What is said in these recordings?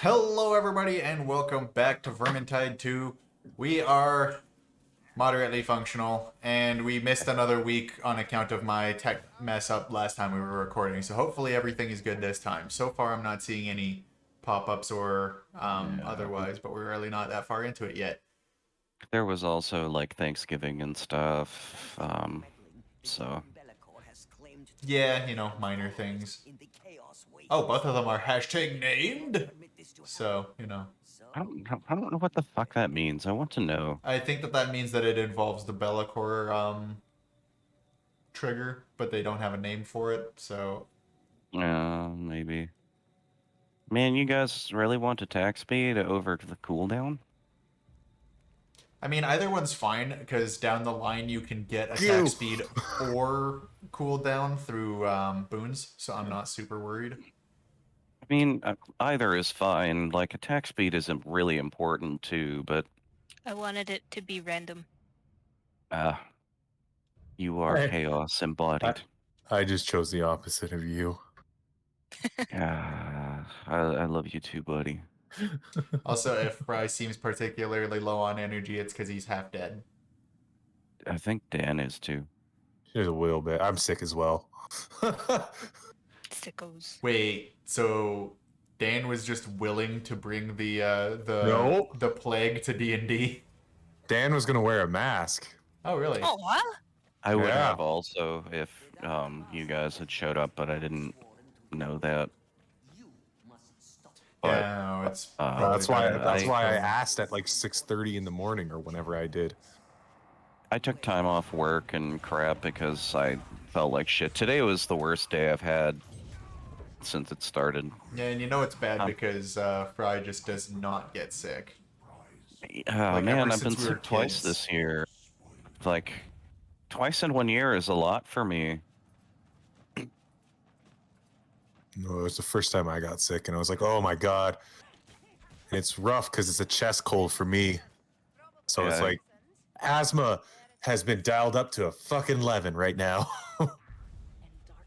Hello, everybody, and welcome back to Vermintide 2. We are moderately functional, and we missed another week on account of my tech mess up last time we were recording, so hopefully everything is good this time. So far, I'm not seeing any pop-ups or otherwise, but we're really not that far into it yet. There was also like Thanksgiving and stuff, so Yeah, minor things. Oh, both of them are hashtag named? So, I don't know what the fuck that means. I want to know. I think that means that it involves the Bellacore trigger, but they don't have a name for it, so Maybe. Man, you guys really want attack speed over the cooldown? I mean, either one's fine because down the line you can get attack You. speed or cooldown through boons, so I'm not super worried. I mean, either is fine. Like, attack speed isn't really important too, but I wanted it to be random. uh, you are Hey. chaos embodied. I just chose the opposite of you. I love you too, buddy. Also, if Fry seems particularly low on energy, it's because he's half dead. I think Dan is too. There's a little bit. I'm sick as well. Sickos. Wait, so Dan was just willing to bring No. the plague to D&D? Dan was gonna wear a mask. Oh, really? Oh, what? I would Yeah. have also if you guys had showed up, but I didn't know that. But Yeah, no, it's That's why. probably That's why I better. asked at like 6:30 in the morning or whenever I did. I took time off work and crap because I felt like shit. Today was the worst day I've had since it started. Yeah, and you know it's bad Um, because Fry just does not get sick. Oh Like, man, ever I've been since we were sick twice kids. this year. Like, twice in 1 year is a lot for me. No, it was the first time I got sick, and I was like, "Oh my god!" And it's rough because it's a chest cold for me. So it's Yeah. like asthma has been dialed up to a fucking 11 right now.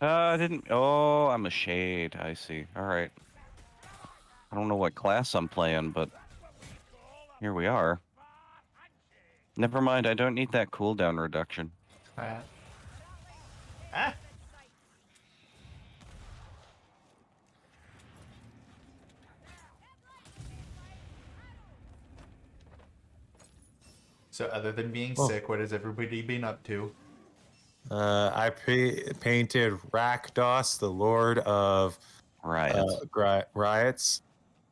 I didn't. Oh, I'm a shade. I see. All right. I don't know what class I'm playing, but here we are. Never mind. I don't need that cooldown reduction. Ah. Ah. So other than being Oh. sick, what has everybody been up to? I painted Rakdos, the Lord of Riots. Riots.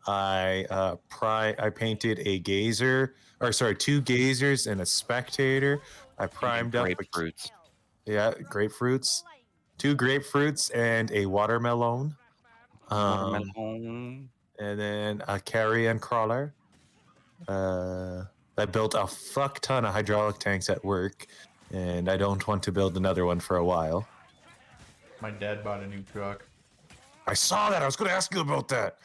I painted a gazer, or sorry, two gazers and a spectator. I primed up Grapefruits. grapefruits, two grapefruits and a watermelon. Watermelon. And then a carrion crawler. I built a fuck ton of hydraulic tanks at work, and I don't want to build another one for a while. My dad bought a new truck. I saw that. I was going to ask you about that.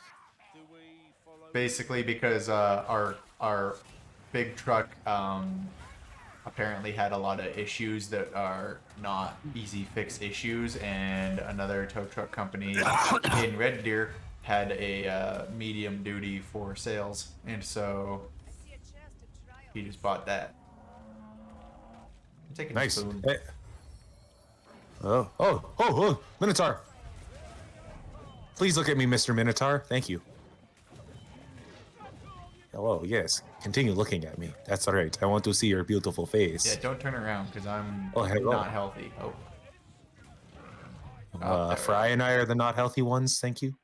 Basically because our big truck apparently had a lot of issues that are not easy fix issues, and another tow truck company in Red Deer had a medium duty for sales, and so he just bought that. I'm taking a Nice. spoon. Hey. Oh, Minotaur. Please look at me, Mr. Minotaur. Thank you. Hello, yes. Continue looking at me. That's all right. I want to see your beautiful face. Yeah, don't turn around because I'm Oh, hello. not healthy. There. Fry and I are the not healthy ones. Thank you.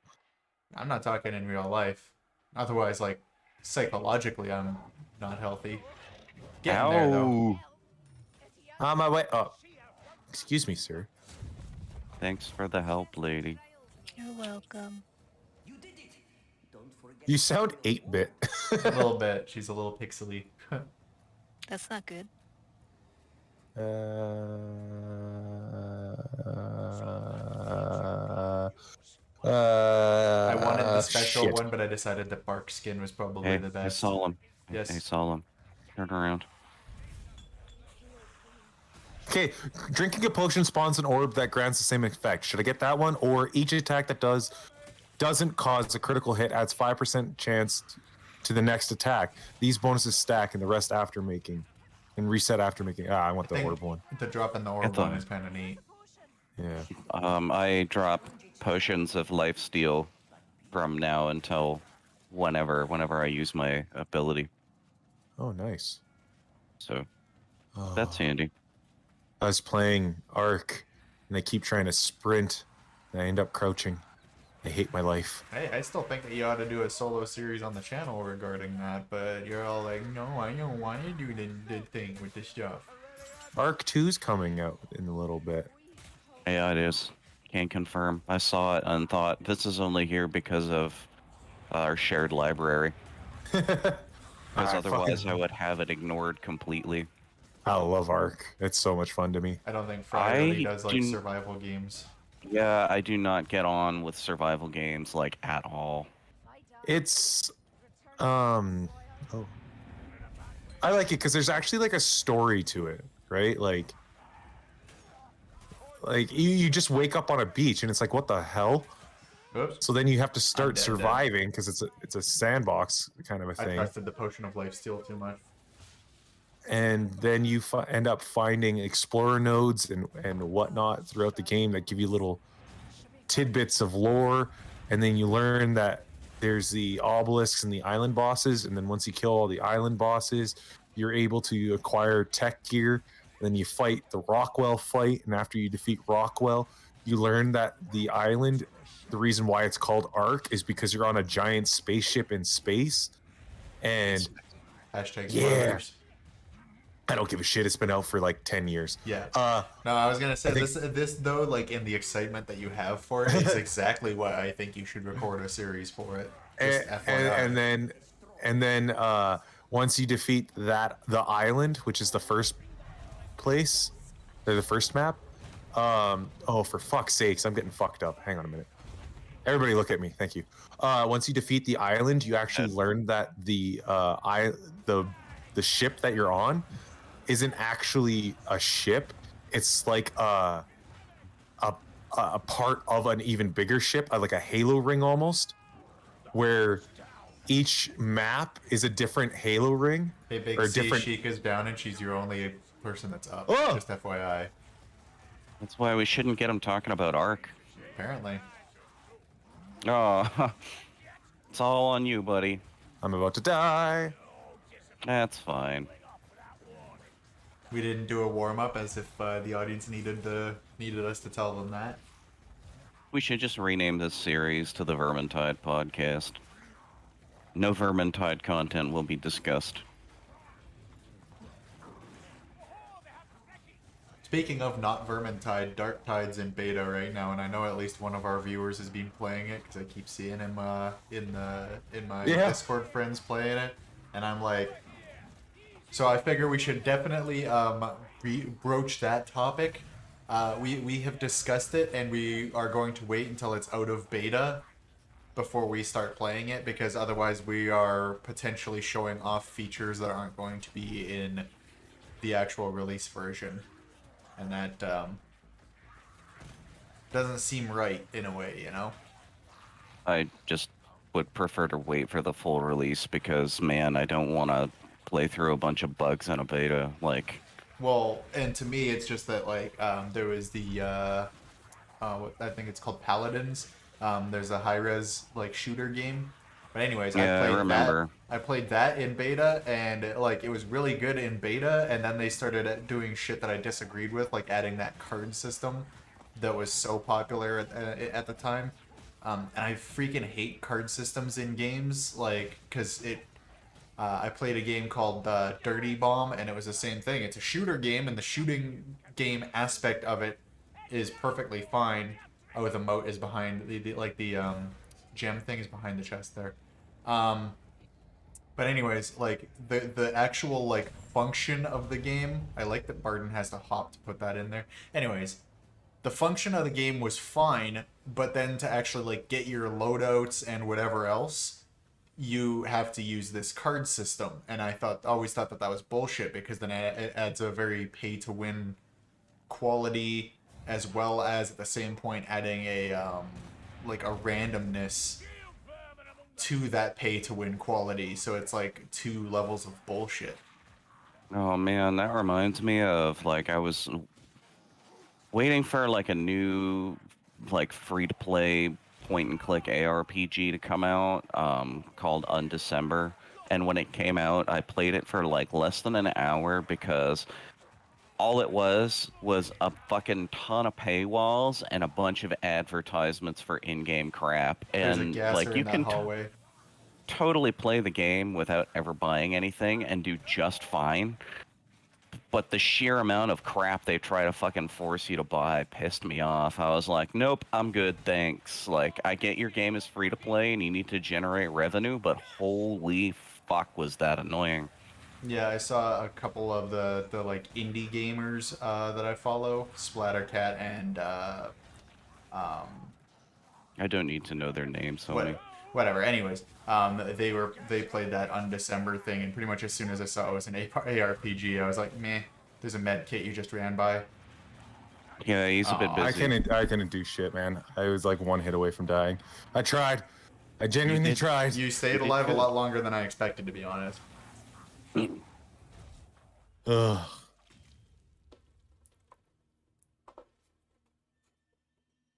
I'm not talking in real life. Otherwise, like, psychologically, I'm not healthy. Getting there, though. Ow. On my way. Oh, excuse me, sir. Thanks for the help, lady. You're welcome. You sound 8-bit. A little bit. She's a little pixely. That's not good. I wanted the special shit. one, but I decided that bark skin was probably Hey, the I best. saw him. Yes. I saw him. Turn around. Okay, drinking a potion spawns an orb that grants the same effect. Should I get that one, or each attack that does doesn't cause a critical hit, adds 5% chance to the next attack. These bonuses stack and the rest after making. And reset after making. I want the think orb one. the drop in the Get orb one the- is kind of neat. Yeah. I drop potions of life steal from now until whenever I use my ability. Oh, nice. So Oh, that's handy. I was playing Ark, and I keep trying to sprint, and I end up crouching. I hate my life. Hey, I still think that you ought to do a solo series on the channel regarding that, but you're all like, no, I don't want to do the thing with this stuff. Ark 2's coming out in a little bit. Yeah, it is. Can't confirm. I saw it and thought this is only here because of our shared library. Because otherwise, I would have it ignored completely. I love Ark. It's so much fun to me. I don't think Fry really I does like do- survival games. Yeah, I do not get on with survival games like at all. It's oh, I like it because there's actually like a story to it, right? Like you just wake up on a beach and it's like, what the hell? Oops. So then you have to start dead. surviving because it's a sandbox kind of a I thing. trusted the potion of life steal too much. And then you end up finding explorer nodes and whatnot throughout the game that give you little tidbits of lore, and then you learn that there's the obelisks and the island bosses, and then once you kill all the island bosses, you're able to acquire tech gear. And then you fight the Rockwell fight, and after you defeat Rockwell, you learn that the island, the reason why it's called Ark is because you're on a giant spaceship in space. And Hashtag Yeah. spoilers. I don't give a shit. It's been out for like 10 years. Yeah. Uh, No, I was gonna say I think- this though, like in the excitement that you have for it, is exactly why I think you should record a series for it. Just FYI. and then once you defeat the island, which is the first place, or the first map. Oh, for fuck's sakes, I'm getting fucked up. Hang on a minute. Everybody, look at me. Thank you. Once you defeat the island, you actually learn that the ship that you're on isn't actually a ship. It's like a part of an even bigger ship, like a halo ring almost, where each map is a different halo ring. Hey, Big or C, different. Sheikah's down and she's your only person that's up. Oh! Just FYI. That's why we shouldn't get him talking about Ark. Apparently. Oh, it's all on you, buddy. I'm about to die. That's fine. We didn't do a warm up as if the audience needed us to tell them that. We should just rename this series to the Vermintide podcast. No Vermintide content will be discussed. Speaking of not Vermintide, Dark Tide's in beta right now, and I know at least one of our viewers has been playing it because I keep seeing him in my Yeah. Discord friends playing it, and I'm like, so I figure we should definitely broach that topic. We have discussed it, and we are going to wait until it's out of beta before we start playing it, because otherwise we are potentially showing off features that aren't going to be in the actual release version. And that doesn't seem right in a way, you know? I just would prefer to wait for the full release because, man, I don't want to play through a bunch of bugs in a beta. Like, Well, and to me, it's just that, like, there was the, what I think it's called Paladins. There's a high-res, like, shooter game. But anyways, Yeah, I remember. I played that in beta, and it was really good in beta, and then they started doing shit that I disagreed with, like adding that card system that was so popular at the time. And I freaking hate card systems in games, like, because I played a game called Dirty Bomb, and it was the same thing. It's a shooter game, and the shooting game aspect of it is perfectly fine. Oh, the moat is behind the gem thing is behind the chest there. But anyways, like the actual like function of the game, I like that Barton has to hop to put that in there. Anyways, the function of the game was fine, but then to actually like get your loadouts and whatever else, you have to use this card system. And I always thought that was bullshit, because then it adds a very pay to win quality, as well as at the same point adding a like a randomness to that pay to win quality. So it's like two levels of bullshit. Oh man, that reminds me of like I was waiting for like a new like free to play point and click ARPG to come out called Undecember. And when it came out, I played it for like less than an hour because all it was a fucking ton of paywalls and a bunch of advertisements for in-game crap. There's a And like gasser you in that can hallway. totally play the game without ever buying anything and do just fine. But the sheer amount of crap they try to fucking force you to buy pissed me off. I was like, nope, I'm good, thanks. Like, I get your game is free to play and you need to generate revenue, but holy fuck was that annoying. Yeah, I saw a couple of the like indie gamers that I follow, Splattercat and um, I don't need to know their names, homie. whatever. Anyways, they played that Undecember thing, and pretty much as soon as I saw it was an ARPG, I was like, meh. There's a med kit you just ran by. Yeah, he's a bit Aw. busy. I couldn't do shit, man. I was like one hit away from dying. I tried. I genuinely did- tried. You stayed did alive a good. lot longer than I expected, to be honest. Ugh.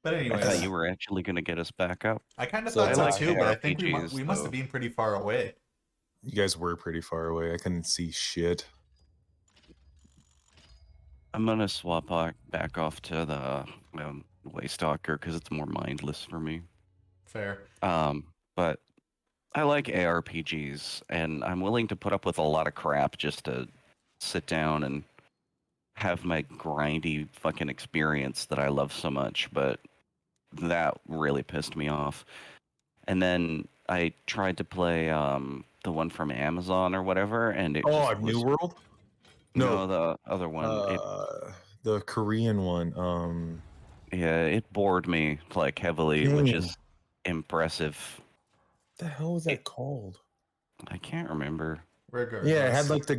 But I anyways, thought you were actually going to get us back up. I kind of So thought I so like too, but I think ARPGs, we must though. have been pretty far away. You guys were pretty far away. I couldn't see shit. I'm going to swap back off to the Waystalker because it's more mindless for me. Fair. But I like ARPGs, and I'm willing to put up with a lot of crap just to sit down and have my grindy fucking experience that I love so much, but that really pissed me off. And then I tried to play the one from Amazon or whatever, and it Oh, just New was World? no, the other one. The Korean one. It bored me like heavily, which Dang. is impressive. What the hell was that called? I can't remember. Regardless. Yeah, it had like the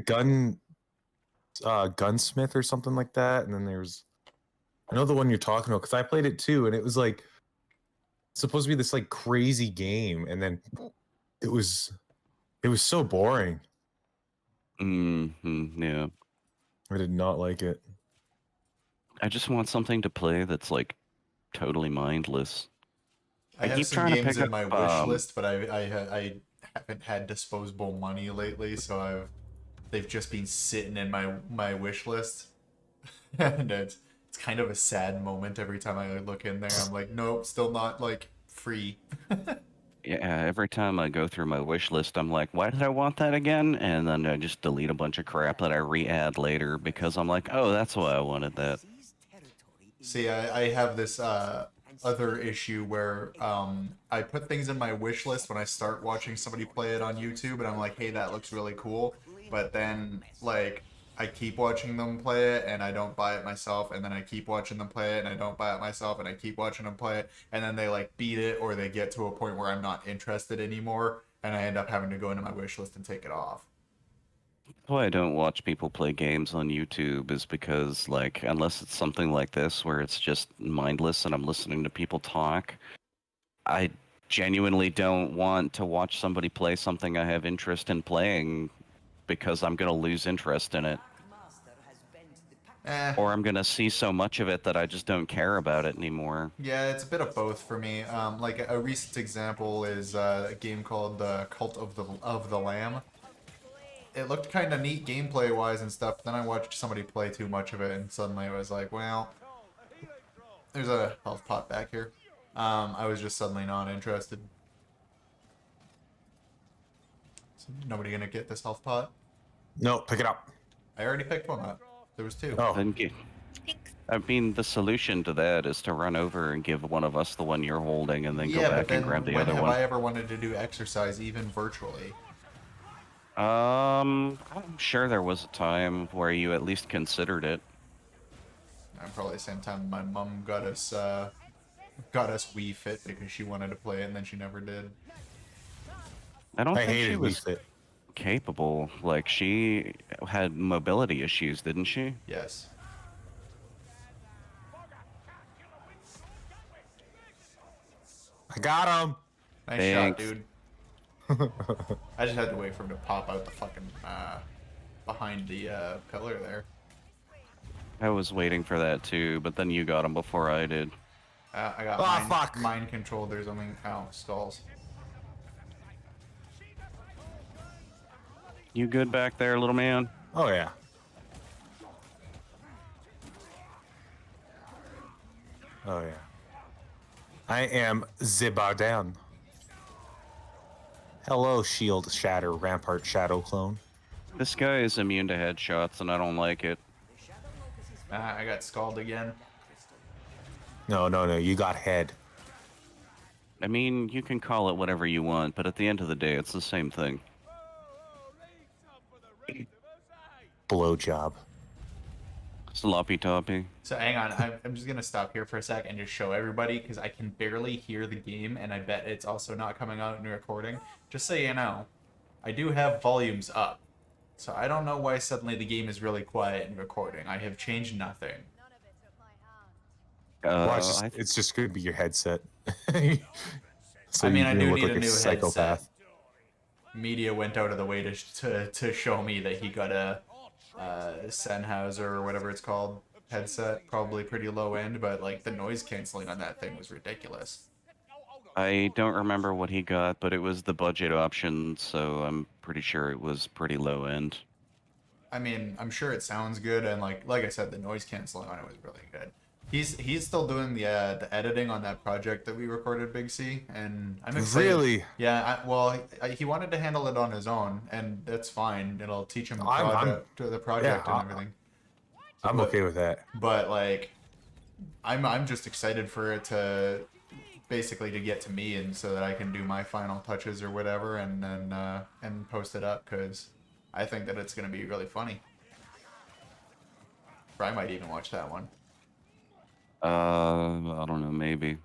gunsmith or something like that, and then there's I know the one you're talking about because I played it too, and it was like supposed to be this like crazy game, and then it was so boring. Yeah. I did not like it. I just want something to play that's like totally mindless. I have keep some trying to games pick in up, my wish list, but I haven't had disposable money lately, so they've just been sitting in my wish list, and it's kind of a sad moment every time I look in there. I'm like, nope, still not like free. Yeah, every time I go through my wish list, I'm like, why did I want that again? And then I just delete a bunch of crap that I re-add later because I'm like, oh, that's why I wanted that. See, I have this other issue where I put things in my wish list when I start watching somebody play it on YouTube, and I'm like, hey, that looks really cool. But then, like, I keep watching them play it, and I don't buy it myself, and then I keep watching them play it, and I don't buy it myself, and I keep watching them play it, and then they, like, beat it, or they get to a point where I'm not interested anymore, and I end up having to go into my wish list and take it off. Why I don't watch people play games on YouTube is because, like, unless it's something like this where it's just mindless and I'm listening to people talk, I genuinely don't want to watch somebody play something I have interest in playing because I'm going to lose interest in it. Eh. Or I'm going to see so much of it that I just don't care about it anymore. Yeah, it's a bit of both for me. Like a recent example is a game called The Cult of the Lamb. It looked kind of neat gameplay wise and stuff. Then I watched somebody play too much of it, and suddenly I was like, well, there's a health pot back here. I was just suddenly not interested. So nobody gonna get this health pot? No, pick it up. I already picked one up. There was two. Oh, Then I mean, the solution to that is to run over and give one of us the one you're holding and then go Yeah, but back then and grab the when other have one. I ever wanted to do exercise, even virtually? I'm sure there was a time where you at least considered it. And probably the same time my mom got us Wii Fit because she wanted to play it and then she never did. I don't I think she hated Wii was Fit. capable. Like, she had mobility issues, didn't she? Yes. I got him. Nice shot, Thanks. dude. I just had to wait for him to pop out the fucking behind the pillar there. I was waiting for that too, but then you got him before I did. I got Oh, fuck. mind controlled. There's only stalls. You good back there, little man? Oh yeah. Oh yeah. I am Zibardan. Hello, Shield Shatter Rampart Shadow Clone. This guy is immune to headshots, and I don't like it. I got scalded again. No, you got head. I mean, you can call it whatever you want, but at the end of the day, it's the same thing. Blowjob. Sloppy toppy. So hang on, I'm just gonna stop here for a sec and just show everybody because I can barely hear the game, and I bet it's also not coming out in the recording. Just so you know, I do have volumes up, so I don't know why suddenly the game is really quiet in recording. I have changed nothing. Well, it's just going to be your headset. So I mean, I you do look need like a new psychopath. headset. Media went out of the way to show me that he got a Sennheiser or whatever it's called headset, probably pretty low end, but like the noise canceling on that thing was ridiculous. I don't remember what he got, but it was the budget option, so I'm pretty sure it was pretty low end. I mean, I'm sure it sounds good, and like I said, the noise canceling on it was really good. He's still doing the editing on that project that we recorded, Big C, and I'm excited. Really? Yeah. He wanted to handle it on his own, and that's fine. It'll teach him the project and everything. I'm okay with that. But like, I'm just excited for it to basically to get to me, and so that I can do my final touches or whatever, and then and post it up because I think that it's gonna be really funny. Or I might even watch that one. I don't know, maybe.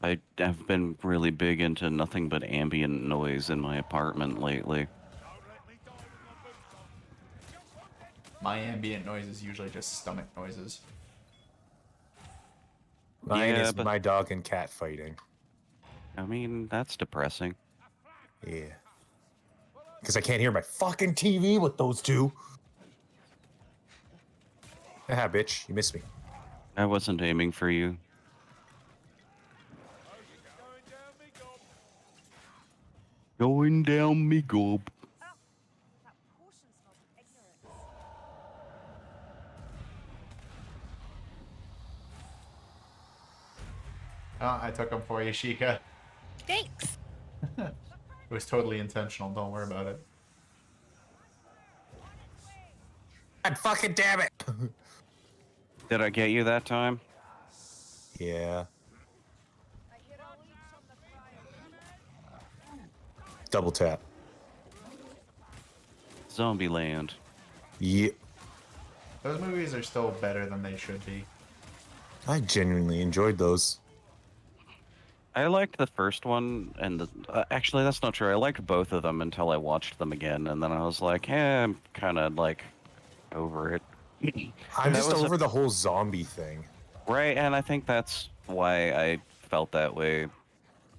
I have been really big into nothing but ambient noise in my apartment lately. My ambient noise is usually just stomach noises. Mine Yeah, is but- my dog and cat fighting. I mean, that's depressing. Yeah. Because I can't hear my fucking TV with those two. Ah, bitch, you missed me. I wasn't aiming for you. Going down me gob. Oh, I took him for you, Sheikah. Thanks. It was totally intentional. Don't worry about it. God fucking damn it! Did I get you that time? Yeah. Double tap. Zombieland. Yeah. Those movies are still better than they should be. I genuinely enjoyed those. I liked the first one, and actually, that's not true. I liked both of them until I watched them again, and then I was like, I'm kind of like over it. I'm That just was a- over the whole zombie thing. Right, and I think that's why I felt that way,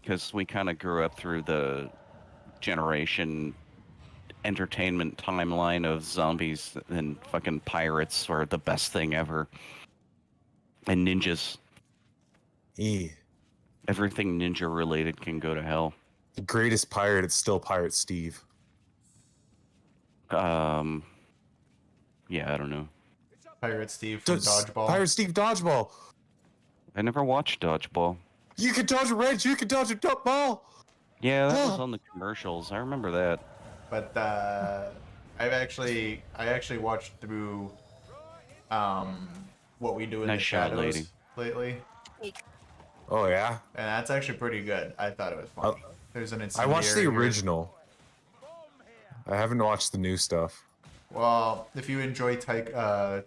because we kind of grew up through the generation entertainment timeline of zombies and fucking pirates were the best thing ever. And ninjas. Eh. Everything ninja related can go to hell. The greatest pirate, it's still Pirate Steve. Yeah, I don't know. Pirate Steve from Dodgeball. Pirate Steve Dodgeball. I never watched Dodgeball. You can dodge a wrench, you can dodge a ball. Yeah, that was on the commercials. I remember that. But I actually watched through What We Do in Nice the shot, Shadows lady. lately, Oh, yeah? and that's actually pretty good. I thought it was funny. There's an I watched the incendiary here. original. I haven't watched the new stuff. Well, if you enjoy Taika,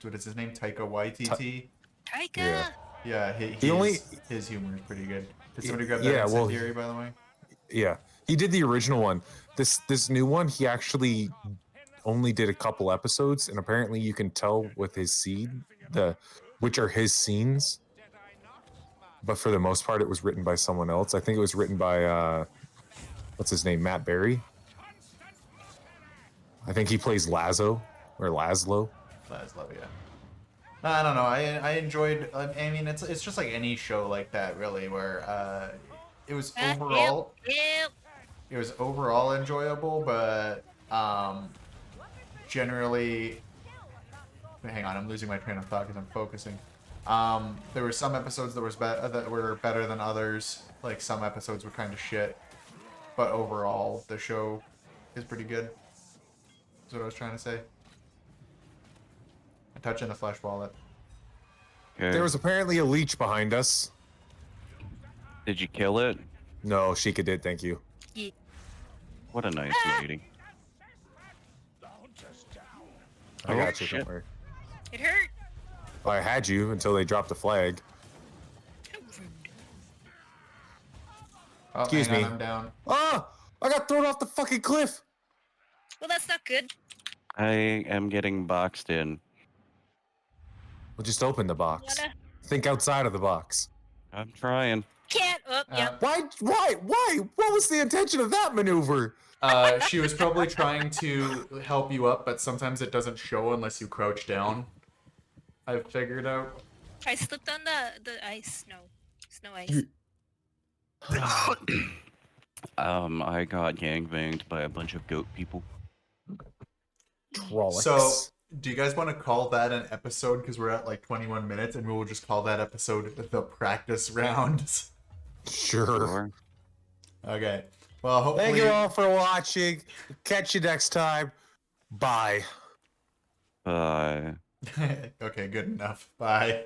what is his name? Taika Waititi. Taika. Yeah. Yeah, his humor is pretty good. Did somebody grab that incendiary, by the way? Yeah, he did the original one. This new one, he actually only did a couple episodes, and apparently you can tell with his seed which are his scenes. but for the most part, it was written by someone else. I think it was written by what's his name, Matt Berry. I think he plays Lazo or Laszlo. Laszlo, yeah. I don't know. I enjoyed. I mean, it's just like any show like that, really, where it was overall it was overall enjoyable, but generally. Hang on, I'm losing my train of thought because I'm focusing. There were some episodes that were better than others. Like some episodes were kind of shit, but overall the show is pretty good. That's what I was trying to say. I'm touching the flesh wallet. Okay. There was apparently a leech behind us. Did you kill it? No, Sheikah did. Thank you. Yeah. What a nice lady. I Oh, got you. shit. Don't worry. It hurt. I had you until they dropped the flag. How rude. Oh, Excuse hang me. on, I'm down. Ah! I got thrown off the fucking cliff. Well, that's not good. I am getting boxed in. Well, just open the box. Wanna? Think outside of the box. I'm trying. Can't. Oh, yeah. Why? What was the intention of that maneuver? She was probably trying to help you up, but sometimes it doesn't show unless you crouch down. I've figured out. I slipped on the ice. Snow ice. I got gangbanged by a bunch of goat people. Trollocs. So, do you guys want to call that an episode? Because we're at like 21 minutes, and we will just call that episode the practice rounds. Sure. Okay. Well, hopefully. Thank you all for watching. Catch you next time. Bye. Bye. Okay, good enough. Bye.